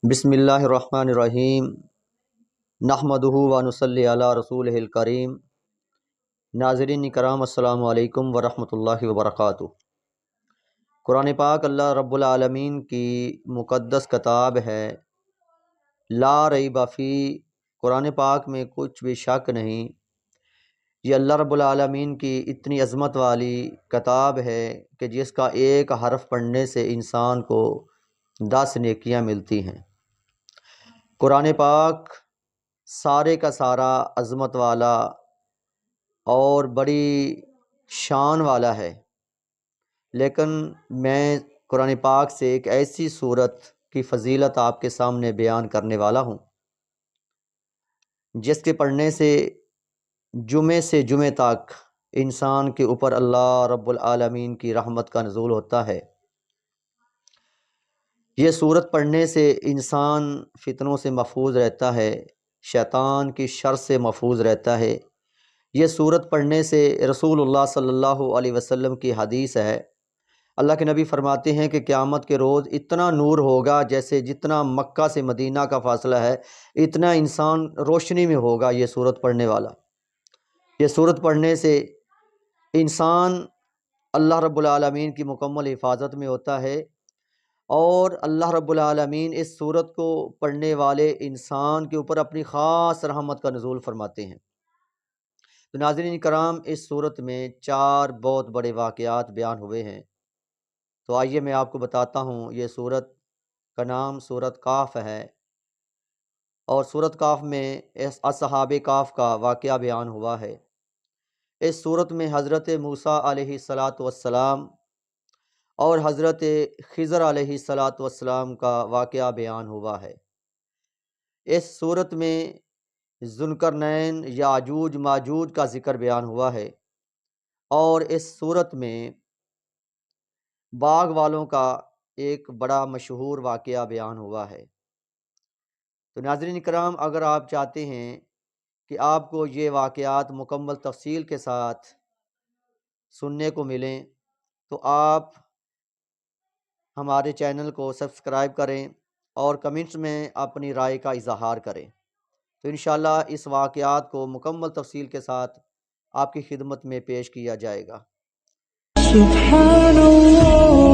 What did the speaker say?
بسم اللہ الرحمن الرحیم نحمدہ و نصلی علی رسولہ الکریم۔ ناظرین کرام السلام علیکم ورحمۃ اللہ وبرکاتہ۔ قرآن پاک اللہ رب العالمین کی مقدس کتاب ہے، لا ریب فی، قرآن پاک میں کچھ بھی شک نہیں۔ یہ اللہ رب العالمین کی اتنی عظمت والی کتاب ہے کہ جس کا ایک حرف پڑھنے سے انسان کو 10 نیکیاں ملتی ہیں۔ قرآن پاک سارے کا سارا عظمت والا اور بڑی شان والا ہے، لیکن میں قرآن پاک سے ایک ایسی صورت کی فضیلت آپ کے سامنے بیان کرنے والا ہوں جس کے پڑھنے سے جمعے تک انسان کے اوپر اللہ رب العالمین کی رحمت کا نزول ہوتا ہے۔ یہ صورت پڑھنے سے انسان فتنوں سے محفوظ رہتا ہے، شیطان کی شر سے محفوظ رہتا ہے۔ یہ صورت پڑھنے سے رسول اللہ صلی اللہ علیہ وسلم کی حدیث ہے، اللہ کے نبی فرماتے ہیں کہ قیامت کے روز اتنا نور ہوگا جیسے جتنا مکہ سے مدینہ کا فاصلہ ہے، اتنا انسان روشنی میں ہوگا یہ صورت پڑھنے والا۔ یہ صورت پڑھنے سے انسان اللہ رب العالمین کی مکمل حفاظت میں ہوتا ہے، اور اللہ رب العالمین اس صورت کو پڑھنے والے انسان کے اوپر اپنی خاص رحمت کا نزول فرماتے ہیں۔ تو ناظرین کرام، اس صورت میں 4 بہت بڑے واقعات بیان ہوئے ہیں، تو آئیے میں آپ کو بتاتا ہوں۔ یہ صورت کا نام صورت کاف ہے، اور صورت کاف میں اصحاب کاف کا واقعہ بیان ہوا ہے۔ اس صورت میں حضرت موسیٰ علیہ السلام اور حضرت خضر علیہ السلام کا واقعہ بیان ہوا ہے۔ اس صورت میں ذوالقرنین، یاجوج ماجوج کا ذکر بیان ہوا ہے، اور اس صورت میں باغ والوں کا ایک بڑا مشہور واقعہ بیان ہوا ہے۔ تو ناظرین کرام، اگر آپ چاہتے ہیں کہ آپ کو یہ واقعات مکمل تفصیل کے ساتھ سننے کو ملیں، تو آپ ہمارے چینل کو سبسکرائب کریں اور کمنٹس میں اپنی رائے کا اظہار کریں، تو انشاءاللہ اس واقعات کو مکمل تفصیل کے ساتھ آپ کی خدمت میں پیش کیا جائے گا۔ سبحان اللہ